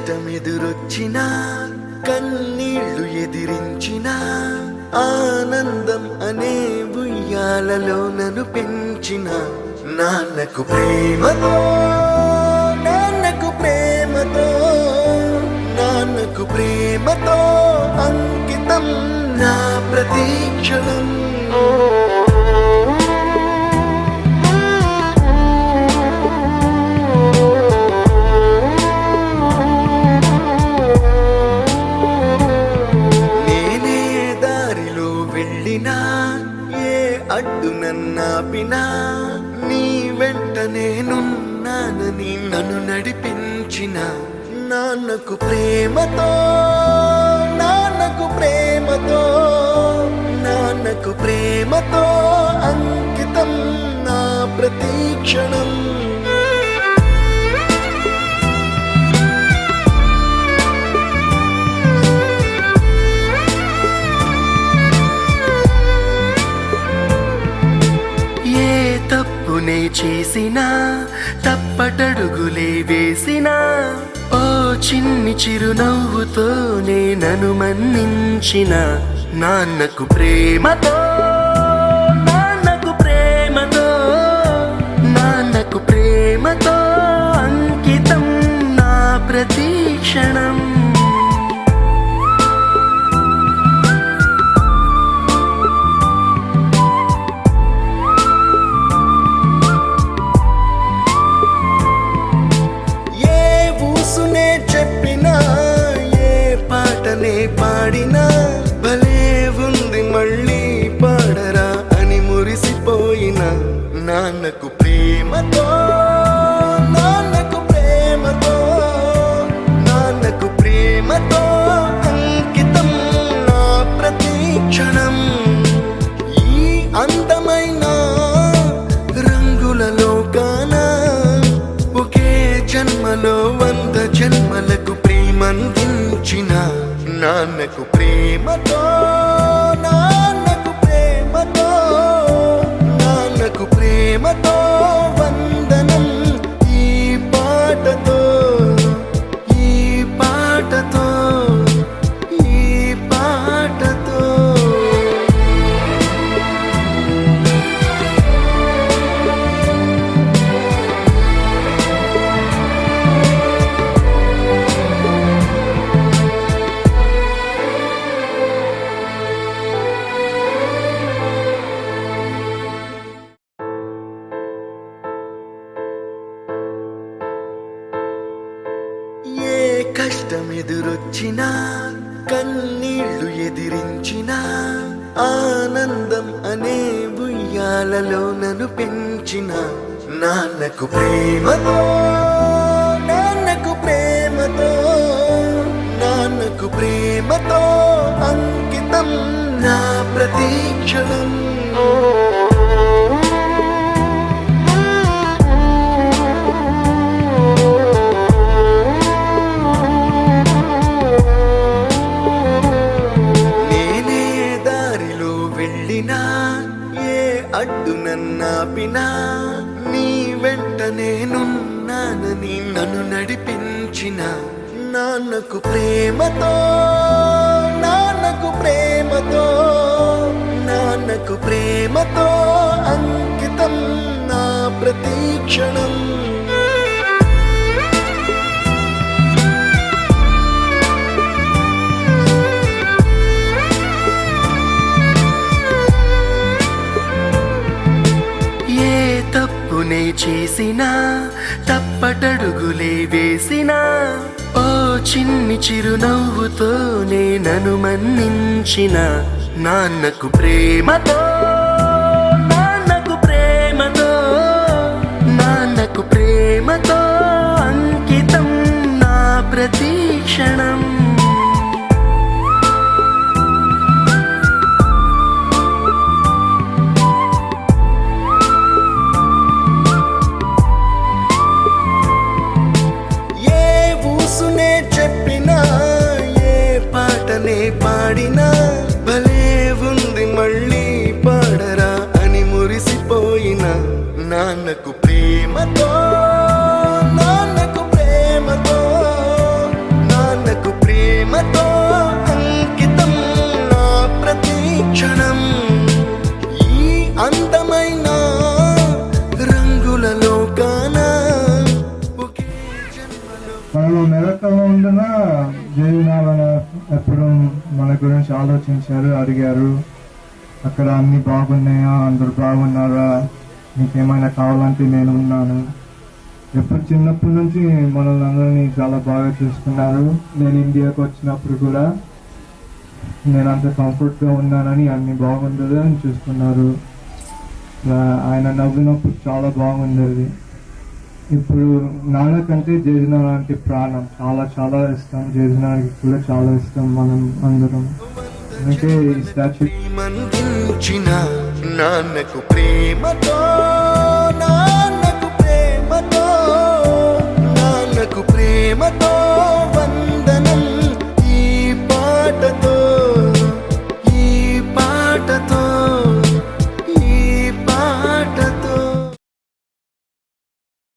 కష్టమెదురొచ్చినా కన్నీళ్లు ఎదిరించినా ఆనందం అనే ఉయ్యాలలో నన్ను పెంచిన నాన్నకు ప్రేమతో నాన్నకు ప్రేమతో నాన్నకు ప్రేమతో అంకితం నా ప్రతీక్షణం. అడ్డు నన్నాపినా నీ వెంట నేనున్నానని నన్ను నడిపించిన నాన్నకు ప్రేమతో నాన్నకు ప్రేమతో నాన్నకు ప్రేమతో అంకితం నా ప్రతీక్షణం. తప్పునే చేసినా తప్పటడుగులే వేసినా ఓ చిన్ని చిరునవ్వుతోనే నన్ను మన్నించిన నాన్నకు ప్రేమతో నాన్నకు ప్రేమతో నాన్నకు ప్రేమతో అంకితం నా ప్రతీక్షణం. పాడినా భలే ఉంది మళ్ళీ పాడరా అని మురిసిపోయిన నాన్నకు ప్రేమతో నాన్నకు ప్రేమతో నాన్నకు ప్రేమతో అంకితం నా ప్రతీక్షణం. ఈ అందమైన రంగులలో కానా ఒకే జన్మలో 100 జన్మలకు ప్రేమందించిన నాన్నకు ప్రేమతో నాన్నకు ప్రేమతో నాన్నకు ప్రేమతో వందనం. ఈ పాటతో ఈ పాటతో ఈ పాటతో కష్టమెదురొచ్చినా కన్నీళ్లు ఎదిరించినా ఆనందం అనే ఉయ్యాలలో నన్ను పెంచిన నాన్నకు ప్రేమతో నాన్నకు ప్రేమతో నాన్నకు ప్రేమతో అంకితం నా ప్రతీక్షణం. అడ్డు నన్నాపినా నీ వెంట నేనున్నానని నన్ను నడిపించిన నాన్నకు ప్రేమతో నాన్నకు ప్రేమతో నాన్నకు ప్రేమతో అంకితం నా ప్రతీక్షణం. తప్పునే చేసినా తప్పటడుగులే వేసినా ఓ చిన్ని చిరునవ్వుతోనే నన్ను మన్నించిన నాన్నకు ప్రేమతో నాన్నకు ప్రేమతో నాన్నకు ప్రేమతో అంకితం నా ప్రతీక్షణం. పాడినా భలే ఉంది మళ్ళీ పాడరా అని మురిసిపోయిన నాన్నకు ప్రేమతో నాన్నకు ప్రేమతో అందమైన రంగుల లోకాన ఒకే జన్మలో మనలో మెరకలో ఉండిన జీవనాలను ఎప్పుడు మన గురించి ఆలోచించారు, అడిగారు. అక్కడ అన్ని బాగున్నాయా, అందరు బాగున్నారా, మీకేమైనా కావాలంటే నేను ఉన్నాను. ఎప్పుడు చిన్నప్పటి నుంచి మనల్ని అందరినీ చాలా బాగా చూసుకున్నారు. నేను ఇండియాకి వచ్చినప్పుడు కూడా నేను అంత కంఫర్ట్గా ఉన్నానని, అన్ని బాగుండదు అని చూసుకున్నారు. ఆయన నవ్వినప్పుడు చాలా బాగుండేది. ఇప్పుడు నాన్నకంటే జేజన అంటే ప్రాణం, చాలా చాలా ఇష్టం. జేజనాకి కూడా చాలా ఇష్టం మనం అందరం. అందుకే ఈ స్టాచ్యూ ప్రేమందించిన నాన్నకు ప్రేమతో